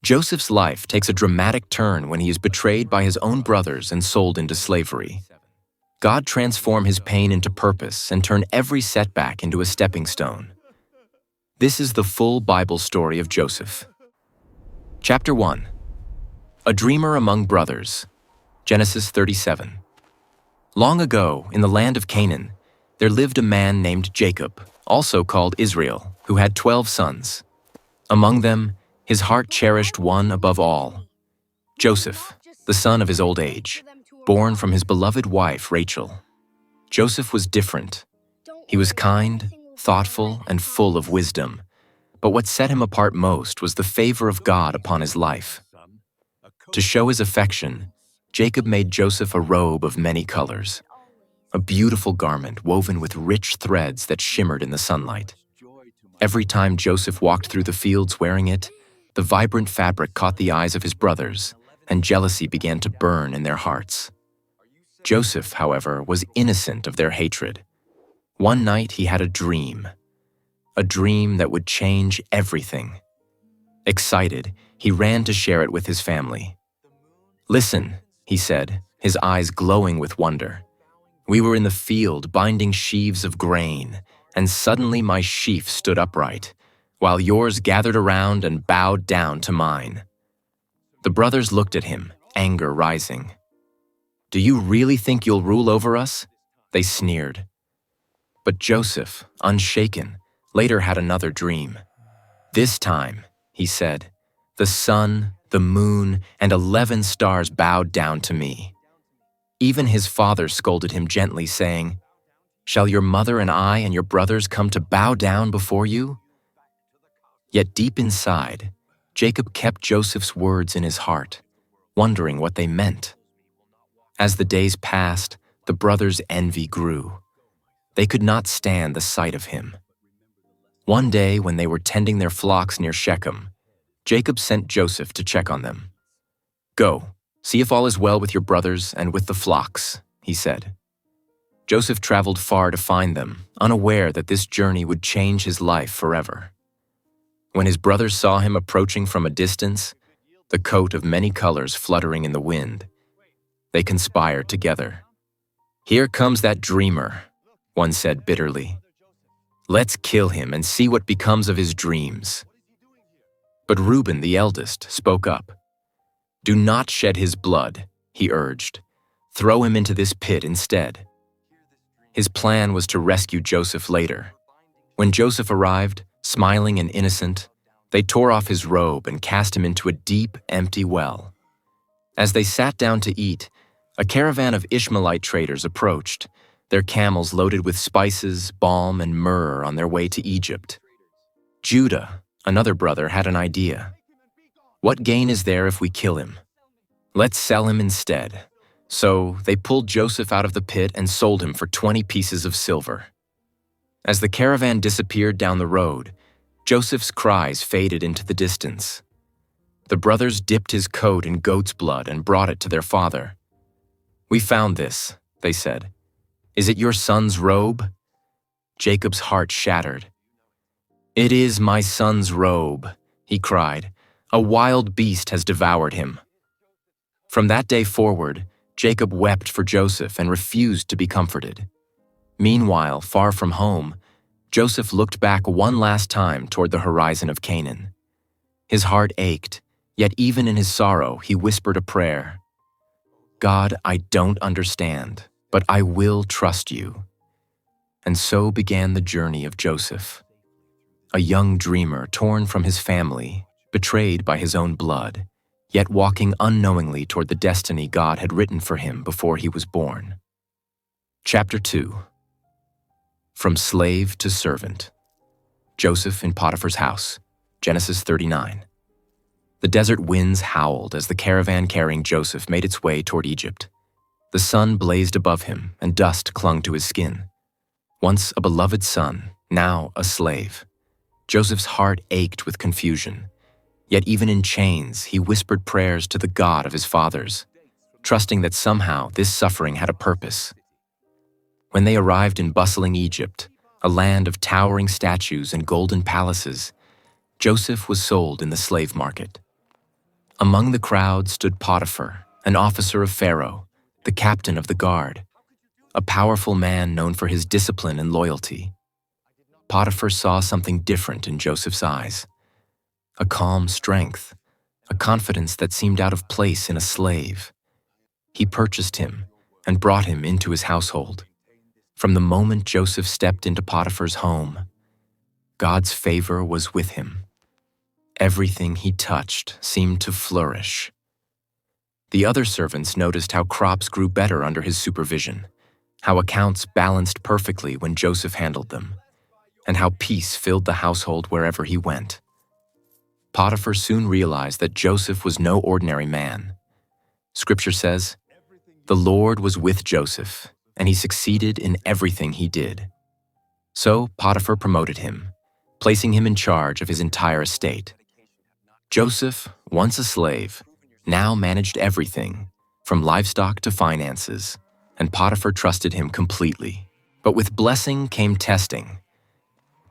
Joseph's life takes a dramatic turn when he is betrayed by his own brothers and sold into slavery. God transforms his pain into purpose and turns every setback into a stepping stone. This is the full Bible story of Joseph. Chapter 1. A Dreamer Among Brothers. Genesis 37. Long ago, in the land of Canaan, there lived a man named Jacob, also called Israel, who had 12 sons. Among them, his heart cherished one above all, Joseph, the son of his old age, born from his beloved wife Rachel. Joseph was different. He was kind, thoughtful, and full of wisdom. But what set him apart most was the favor of God upon his life. To show his affection, Jacob made Joseph a robe of many colors, a beautiful garment woven with rich threads that shimmered in the sunlight. Every time Joseph walked through the fields wearing it, the vibrant fabric caught the eyes of his brothers, and jealousy began to burn in their hearts. Joseph, however, was innocent of their hatred. One night he had a dream that would change everything. Excited, he ran to share it with his family. "Listen," he said, his eyes glowing with wonder. "We were in the field binding sheaves of grain, and suddenly my sheaf stood upright, while yours gathered around and bowed down to mine." The brothers looked at him, anger rising. "Do you really think you'll rule over us?" they sneered. But Joseph, unshaken, later had another dream. "This time," he said, "the sun, the moon, and 11 stars bowed down to me." Even his father scolded him gently, saying, "Shall your mother and I and your brothers come to bow down before you?" Yet deep inside, Jacob kept Joseph's words in his heart, wondering what they meant. As the days passed, the brothers' envy grew. They could not stand the sight of him. One day, when they were tending their flocks near Shechem, Jacob sent Joseph to check on them. "Go, see if all is well with your brothers and with the flocks," he said. Joseph traveled far to find them, unaware that this journey would change his life forever. When his brothers saw him approaching from a distance, the coat of many colors fluttering in the wind, they conspired together. "Here comes that dreamer," one said bitterly. "Let's kill him and see what becomes of his dreams." But Reuben, the eldest, spoke up. "Do not shed his blood," he urged. "Throw him into this pit instead." His plan was to rescue Joseph later. When Joseph arrived, smiling and innocent, they tore off his robe and cast him into a deep, empty well. As they sat down to eat, a caravan of Ishmaelite traders approached, their camels loaded with spices, balm, and myrrh on their way to Egypt. Judah, another brother, had an idea. "What gain is there if we kill him? Let's sell him instead." So they pulled Joseph out of the pit and sold him for 20 pieces of silver. As the caravan disappeared down the road, Joseph's cries faded into the distance. The brothers dipped his coat in goat's blood and brought it to their father. "We found this," they said. "Is it your son's robe?" Jacob's heart shattered. "It is my son's robe," he cried. "A wild beast has devoured him." From that day forward, Jacob wept for Joseph and refused to be comforted. Meanwhile, far from home, Joseph looked back one last time toward the horizon of Canaan. His heart ached, yet even in his sorrow, he whispered a prayer. "God, I don't understand, but I will trust you." And so began the journey of Joseph, a young dreamer torn from his family, betrayed by his own blood, yet walking unknowingly toward the destiny God had written for him before he was born. Chapter 2. From slave to servant. Joseph in Potiphar's house. Genesis 39. The desert winds howled as the caravan carrying Joseph made its way toward Egypt. The sun blazed above him, and dust clung to his skin. Once a beloved son, now a slave. Joseph's heart ached with confusion. Yet even in chains, he whispered prayers to the God of his fathers, trusting that somehow this suffering had a purpose. When they arrived in bustling Egypt, a land of towering statues and golden palaces, Joseph was sold in the slave market. Among the crowd stood Potiphar, an officer of Pharaoh, the captain of the guard, a powerful man known for his discipline and loyalty. Potiphar saw something different in Joseph's eyes, a calm strength, a confidence that seemed out of place in a slave. He purchased him and brought him into his household. From the moment Joseph stepped into Potiphar's home, God's favor was with him. Everything he touched seemed to flourish. The other servants noticed how crops grew better under his supervision, how accounts balanced perfectly when Joseph handled them, and how peace filled the household wherever he went. Potiphar soon realized that Joseph was no ordinary man. Scripture says, "The Lord was with Joseph, and he succeeded in everything he did." So Potiphar promoted him, placing him in charge of his entire estate. Joseph, once a slave, now managed everything, from livestock to finances, and Potiphar trusted him completely. But with blessing came testing.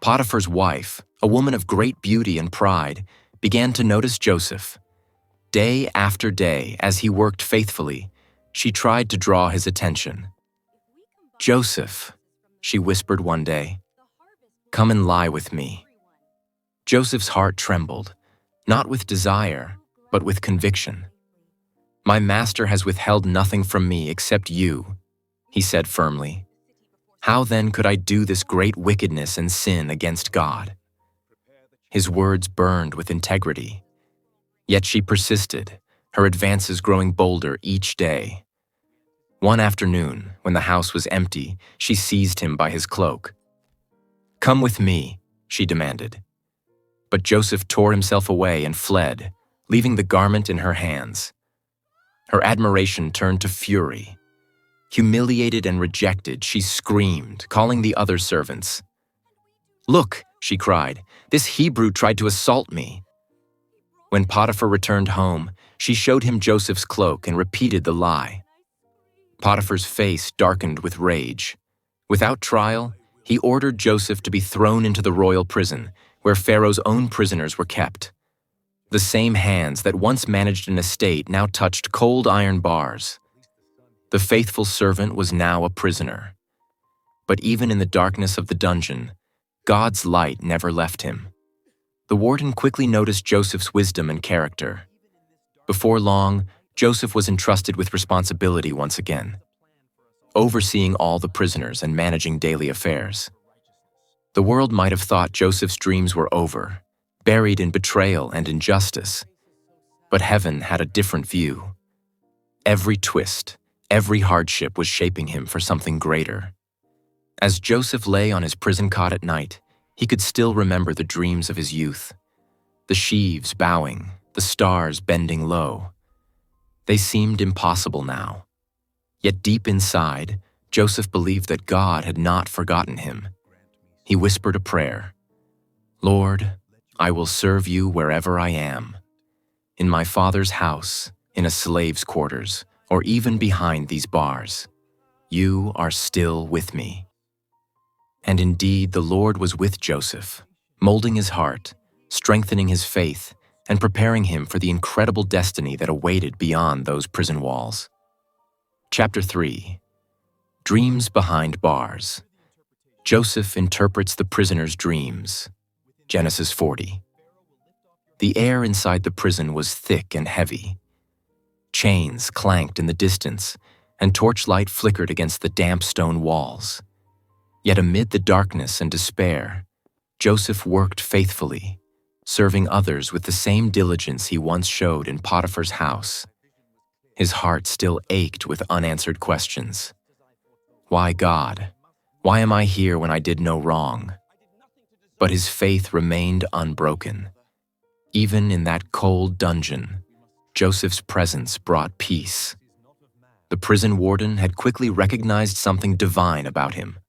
Potiphar's wife, a woman of great beauty and pride, began to notice Joseph. Day after day, as he worked faithfully, she tried to draw his attention. "Joseph," she whispered one day, "come and lie with me." Joseph's heart trembled, not with desire, but with conviction. "My master has withheld nothing from me except you," he said firmly. "How then could I do this great wickedness and sin against God?" His words burned with integrity. Yet she persisted, her advances growing bolder each day. One afternoon, when the house was empty, she seized him by his cloak. "Come with me," she demanded. But Joseph tore himself away and fled, leaving the garment in her hands. Her admiration turned to fury. Humiliated and rejected, she screamed, calling the other servants. "Look," she cried, "this Hebrew tried to assault me." When Potiphar returned home, she showed him Joseph's cloak and repeated the lie. Potiphar's face darkened with rage. Without trial, he ordered Joseph to be thrown into the royal prison, where Pharaoh's own prisoners were kept. The same hands that once managed an estate now touched cold iron bars. The faithful servant was now a prisoner. But even in the darkness of the dungeon, God's light never left him. The warden quickly noticed Joseph's wisdom and character. Before long, Joseph was entrusted with responsibility once again, overseeing all the prisoners and managing daily affairs. The world might have thought Joseph's dreams were over, buried in betrayal and injustice. But heaven had a different view. Every twist, every hardship was shaping him for something greater. As Joseph lay on his prison cot at night, he could still remember the dreams of his youth. The sheaves bowing, the stars bending low. They seemed impossible now. Yet deep inside, Joseph believed that God had not forgotten him. He whispered a prayer. "Lord, I will serve you wherever I am. In my father's house, in a slave's quarters, or even behind these bars. You are still with me." And indeed, the Lord was with Joseph, molding his heart, strengthening his faith, and preparing him for the incredible destiny that awaited beyond those prison walls. Chapter 3. Dreams Behind Bars. Joseph interprets the prisoner's dreams. Genesis 40. The air inside the prison was thick and heavy. Chains clanked in the distance, and torchlight flickered against the damp stone walls. Yet amid the darkness and despair, Joseph worked faithfully, serving others with the same diligence he once showed in Potiphar's house. His heart still ached with unanswered questions. Why, God? Why am I here when I did no wrong? But his faith remained unbroken. Even in that cold dungeon, Joseph's presence brought peace. The prison warden had quickly recognized something divine about him.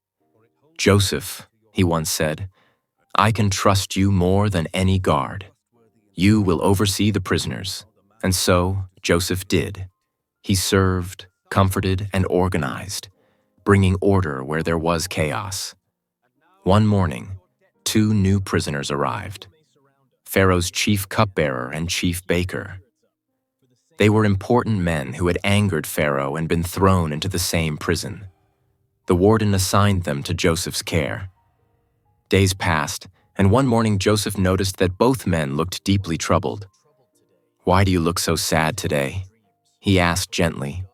"Joseph," he once said, "I can trust you more than any guard. You will oversee the prisoners." And so Joseph did. He served, comforted, and organized, bringing order where there was chaos. One morning, 2 new prisoners arrived, Pharaoh's chief cupbearer and chief baker. They were important men who had angered Pharaoh and been thrown into the same prison. The warden assigned them to Joseph's care. Days passed, and one morning Joseph noticed that both men looked deeply troubled. "Why do you look so sad today?" he asked gently.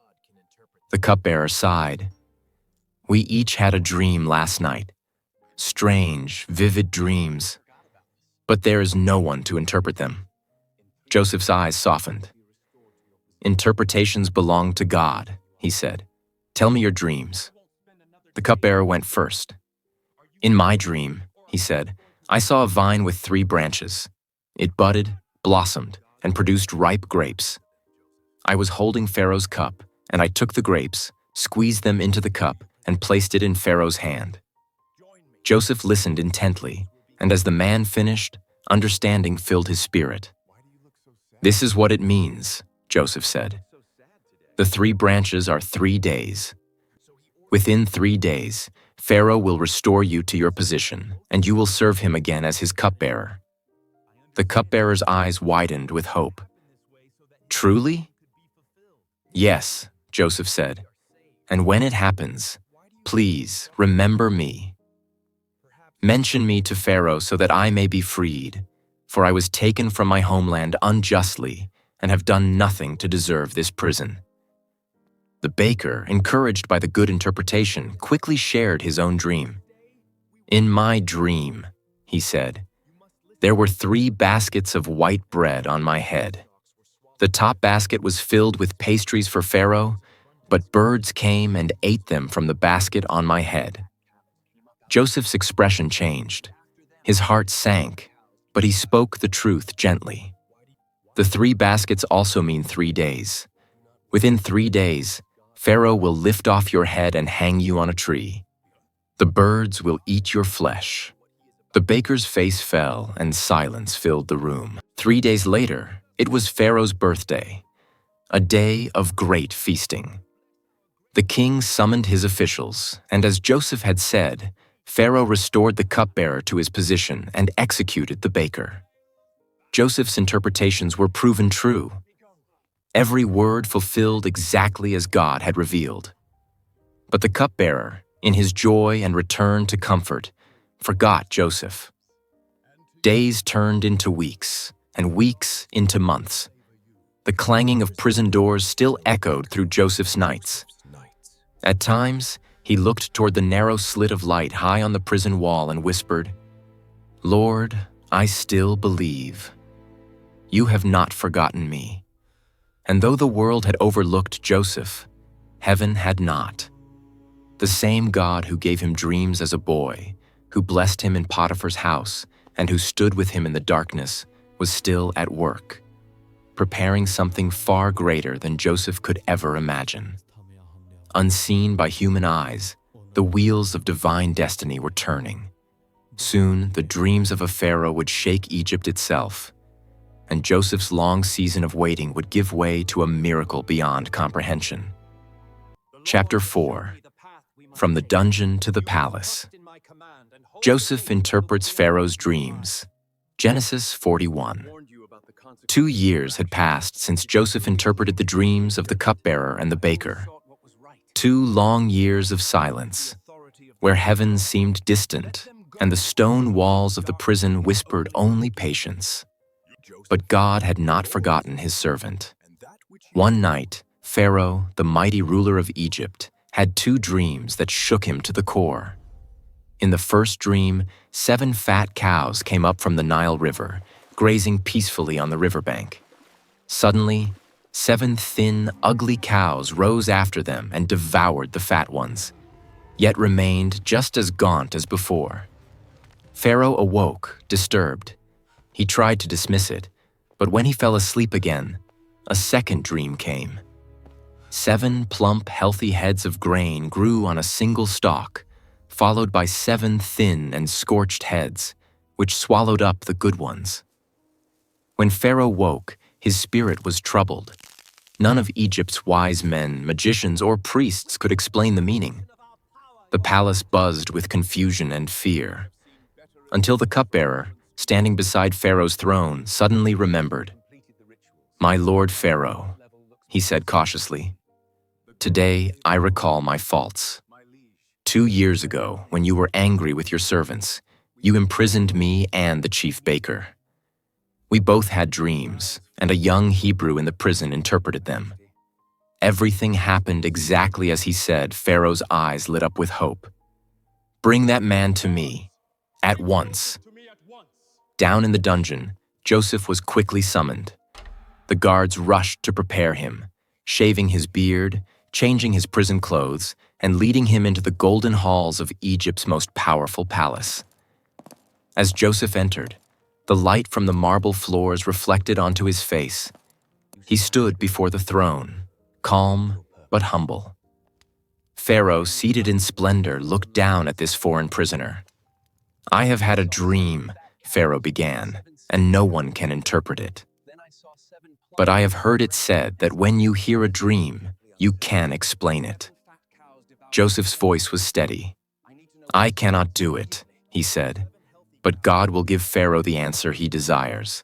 The cupbearer sighed. "We each had a dream last night. Strange, vivid dreams. But there is no one to interpret them." Joseph's eyes softened. "Interpretations belong to God," he said. "Tell me your dreams." The cupbearer went first. "In my dream," he said, "I saw a vine with 3 branches. It budded, blossomed, and produced ripe grapes. I was holding Pharaoh's cup, and I took the grapes, squeezed them into the cup, and placed it in Pharaoh's hand." Joseph listened intently, and as the man finished, understanding filled his spirit. "This is what it means," Joseph said. "The 3 branches are 3 days. Within 3 days, Pharaoh will restore you to your position, and you will serve him again as his cupbearer." The cupbearer's eyes widened with hope. "Truly?" "Yes," Joseph said. "And when it happens, please remember me. Mention me to Pharaoh so that I may be freed, for I was taken from my homeland unjustly and have done nothing to deserve this prison." The baker, encouraged by the good interpretation, quickly shared his own dream. "In my dream," he said, "there were 3 baskets of white bread on my head. The top basket was filled with pastries for Pharaoh, but birds came and ate them from the basket on my head." Joseph's expression changed. His heart sank, but he spoke the truth gently. The 3 baskets also mean 3 days. Within 3 days, Pharaoh will lift off your head and hang you on a tree. The birds will eat your flesh. The baker's face fell and silence filled the room. 3 days later, it was Pharaoh's birthday, a day of great feasting. The king summoned his officials, and as Joseph had said, Pharaoh restored the cupbearer to his position and executed the baker. Joseph's interpretations were proven true. Every word fulfilled exactly as God had revealed. But the cupbearer, in his joy and return to comfort, forgot Joseph. Days turned into weeks, and weeks into months. The clanging of prison doors still echoed through Joseph's nights. At times, he looked toward the narrow slit of light high on the prison wall and whispered, "Lord, I still believe. You have not forgotten me." And though the world had overlooked Joseph, heaven had not. The same God who gave him dreams as a boy, who blessed him in Potiphar's house, and who stood with him in the darkness, was still at work, preparing something far greater than Joseph could ever imagine. Unseen by human eyes, the wheels of divine destiny were turning. Soon, the dreams of a Pharaoh would shake Egypt itself, and Joseph's long season of waiting would give way to a miracle beyond comprehension. Chapter 4. From the dungeon to the palace. Joseph interprets Pharaoh's dreams. Genesis 41. 2 years had passed since Joseph interpreted the dreams of the cupbearer and the baker. 2 long years of silence, where heaven seemed distant and the stone walls of the prison whispered only patience. But God had not forgotten his servant. One night, Pharaoh, the mighty ruler of Egypt, had 2 dreams that shook him to the core. In the first dream, 7 fat cows came up from the Nile River, grazing peacefully on the riverbank. Suddenly, 7 thin, ugly cows rose after them and devoured the fat ones, yet remained just as gaunt as before. Pharaoh awoke, disturbed. He tried to dismiss it, but when he fell asleep again, a second dream came. 7 plump, healthy heads of grain grew on a single stalk, followed by 7 thin and scorched heads, which swallowed up the good ones. When Pharaoh woke, his spirit was troubled. None of Egypt's wise men, magicians, or priests could explain the meaning. The palace buzzed with confusion and fear, until the cupbearer, standing beside Pharaoh's throne, suddenly remembered. "My lord Pharaoh, he said cautiously. "Today I recall my faults. 2 years ago, when you were angry with your servants, you imprisoned me and the chief baker. We both had dreams, and a young Hebrew in the prison interpreted them. Everything happened exactly as he said. Pharaoh's eyes lit up with hope. Bring that man to me, at once." Down in the dungeon, Joseph was quickly summoned. The guards rushed to prepare him, shaving his beard, changing his prison clothes, and leading him into the golden halls of Egypt's most powerful palace. As Joseph entered, the light from the marble floors reflected onto his face. He stood before the throne, calm but humble. Pharaoh, seated in splendor, looked down at this foreign prisoner. "I have had a dream," Pharaoh began, "and no one can interpret it. But I have heard it said that when you hear a dream, you can explain it." Joseph's voice was steady. "I cannot do it," he said, "but God will give Pharaoh the answer he desires."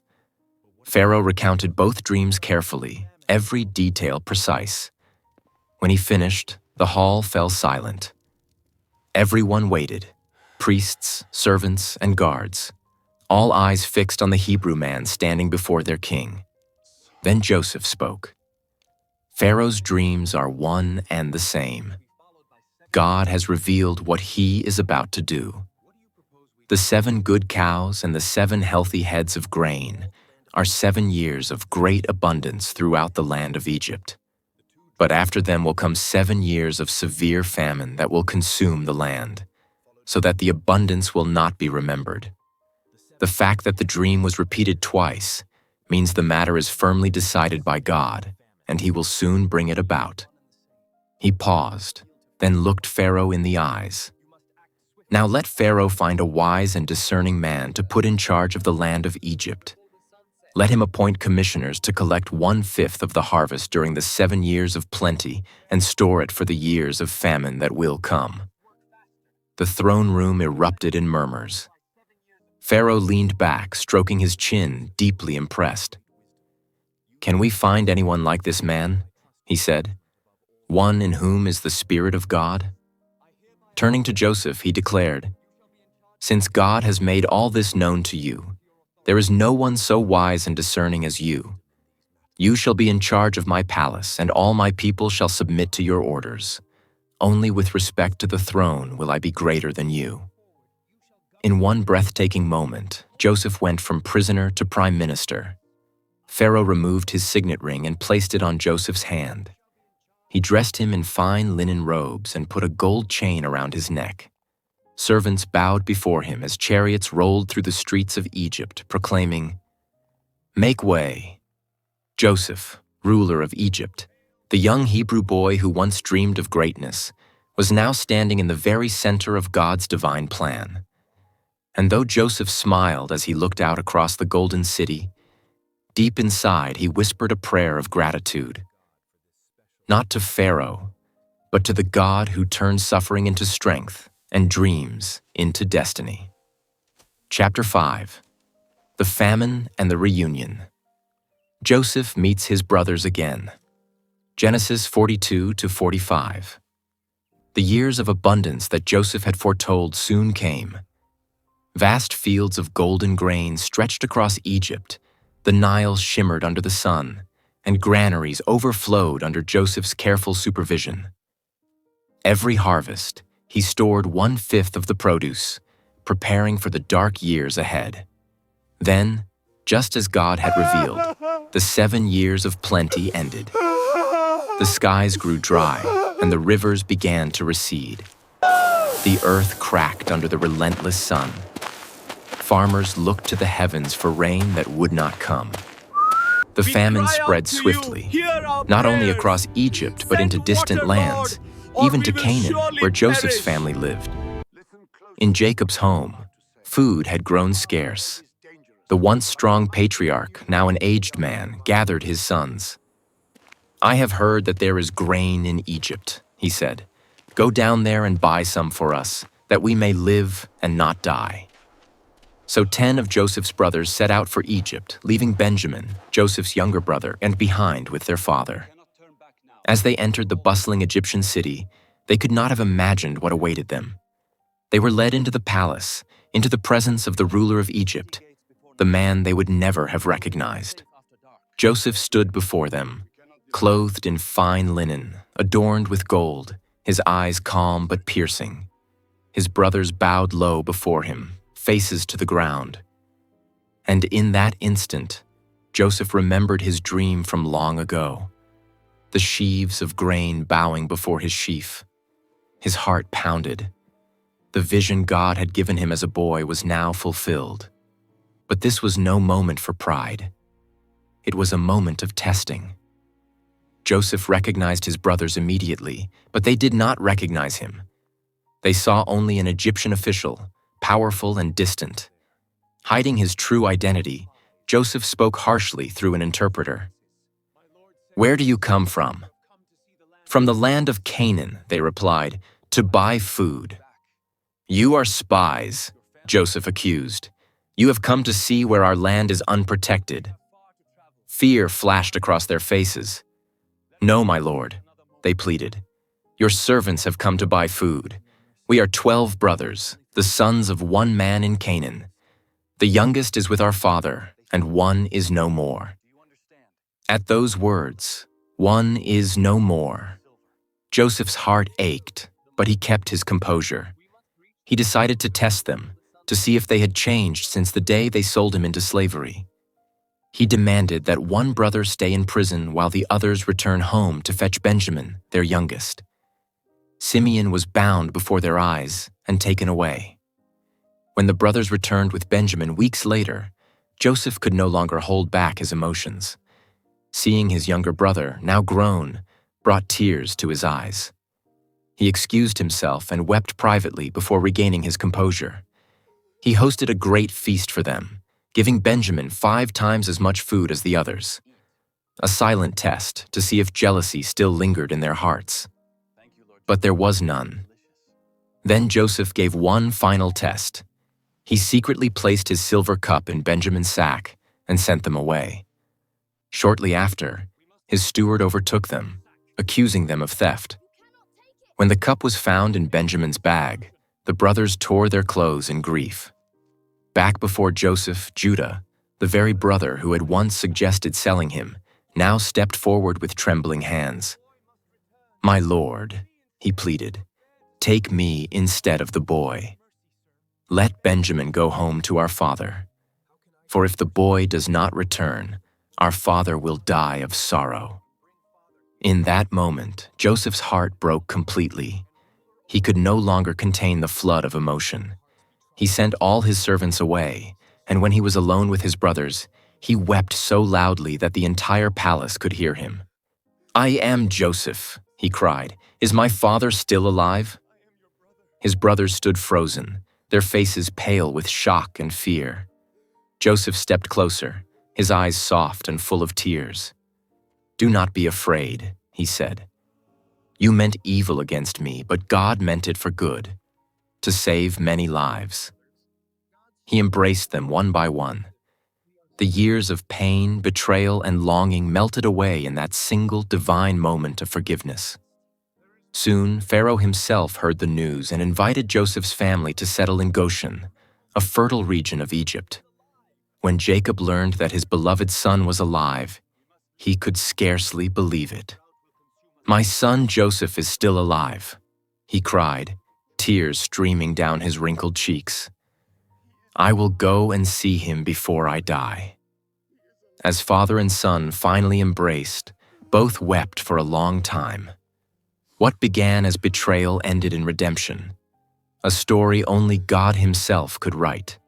Pharaoh recounted both dreams carefully, every detail precise. When he finished, the hall fell silent. Everyone waited, priests, servants, and guards, all eyes fixed on the Hebrew man standing before their king. Then Joseph spoke. "Pharaoh's dreams are one and the same. God has revealed what he is about to do. The 7 good cows and the 7 healthy heads of grain are 7 years of great abundance throughout the land of Egypt. But after them will come 7 years of severe famine that will consume the land, so that the abundance will not be remembered. The fact that the dream was repeated twice means the matter is firmly decided by God, and he will soon bring it about." He paused, then looked Pharaoh in the eyes. "Now let Pharaoh find a wise and discerning man to put in charge of the land of Egypt. Let him appoint commissioners to collect 1/5 of the harvest during the 7 years of plenty and store it for the years of famine that will come." The throne room erupted in murmurs. Pharaoh leaned back, stroking his chin, deeply impressed. "Can we find anyone like this man?" he said. "One in whom is the Spirit of God?" Turning to Joseph, he declared, "Since God has made all this known to you, there is no one so wise and discerning as you. You shall be in charge of my palace, and all my people shall submit to your orders. Only with respect to the throne will I be greater than you." In one breathtaking moment, Joseph went from prisoner to prime minister. Pharaoh removed his signet ring and placed it on Joseph's hand. He dressed him in fine linen robes and put a gold chain around his neck. Servants bowed before him as chariots rolled through the streets of Egypt, proclaiming, "Make way." Joseph, ruler of Egypt, the young Hebrew boy who once dreamed of greatness, was now standing in the very center of God's divine plan. And though Joseph smiled as he looked out across the golden city, deep inside he whispered a prayer of gratitude. Not to Pharaoh, but to the God who turned suffering into strength and dreams into destiny. Chapter 5. The Famine and the Reunion. Joseph meets his brothers again. Genesis 42 to 45. The years of abundance that Joseph had foretold soon came. Vast fields of golden grain stretched across Egypt, the Nile shimmered under the sun, and granaries overflowed under Joseph's careful supervision. Every harvest, he stored 1/5 of the produce, preparing for the dark years ahead. Then, just as God had revealed, the 7 years of plenty ended. The skies grew dry, and the rivers began to recede. The earth cracked under the relentless sun. Farmers looked to the heavens for rain that would not come. The famine spread swiftly, not only across Egypt but into distant lands, even to Canaan, where Joseph's family lived. In Jacob's home, food had grown scarce. The once strong patriarch, now an aged man, gathered his sons. "I have heard that there is grain in Egypt," he said. "Go down there and buy some for us, that we may live and not die." So 10 of Joseph's brothers set out for Egypt, leaving Benjamin, Joseph's younger brother, and behind with their father. As they entered the bustling Egyptian city, they could not have imagined what awaited them. They were led into the palace, into the presence of the ruler of Egypt, the man they would never have recognized. Joseph stood before them, clothed in fine linen, adorned with gold, his eyes calm but piercing. His brothers bowed low before him, faces to the ground. And in that instant, Joseph remembered his dream from long ago, the sheaves of grain bowing before his sheaf. His heart pounded. The vision God had given him as a boy was now fulfilled. But this was no moment for pride. It was a moment of testing. Joseph recognized his brothers immediately, but they did not recognize him. They saw only an Egyptian official, powerful and distant. Hiding his true identity, Joseph spoke harshly through an interpreter. "Where do you come from?" "From the land of Canaan," they replied, "to buy food." "You are spies," Joseph accused. "You have come to see where our land is unprotected." Fear flashed across their faces. "No, my lord," they pleaded. "Your servants have come to buy food. We are 12 brothers, the sons of one man in Canaan. The youngest is with our father, and one is no more." At those words, "one is no more," Joseph's heart ached, but he kept his composure. He decided to test them, to see if they had changed since the day they sold him into slavery. He demanded that one brother stay in prison while the others return home to fetch Benjamin, their youngest. Simeon was bound before their eyes and taken away. When the brothers returned with Benjamin weeks later, Joseph could no longer hold back his emotions. Seeing his younger brother, now grown, brought tears to his eyes. He excused himself and wept privately before regaining his composure. He hosted a great feast for them, giving Benjamin 5 times as much food as the others. A silent test to see if jealousy still lingered in their hearts. But there was none. Then Joseph gave one final test. He secretly placed his silver cup in Benjamin's sack and sent them away. Shortly after, his steward overtook them, accusing them of theft. When the cup was found in Benjamin's bag, the brothers tore their clothes in grief. Back before Joseph, Judah, the very brother who had once suggested selling him, now stepped forward with trembling hands. "My lord," he pleaded, "take me instead of the boy. Let Benjamin go home to our father. For if the boy does not return, our father will die of sorrow." In that moment, Joseph's heart broke completely. He could no longer contain the flood of emotion. He sent all his servants away, and when he was alone with his brothers, he wept so loudly that the entire palace could hear him. "I am Joseph," he cried. "Is my father still alive?" His brothers stood frozen, their faces pale with shock and fear. Joseph stepped closer, his eyes soft and full of tears. "Do not be afraid," he said. "You meant evil against me, but God meant it for good, to save many lives." He embraced them one by one. The years of pain, betrayal, and longing melted away in that single divine moment of forgiveness. Soon, Pharaoh himself heard the news and invited Joseph's family to settle in Goshen, a fertile region of Egypt. When Jacob learned that his beloved son was alive, he could scarcely believe it. "My son Joseph is still alive," he cried, tears streaming down his wrinkled cheeks. "I will go and see him before I die." As father and son finally embraced, both wept for a long time. What began as betrayal ended in redemption, a story only God himself could write.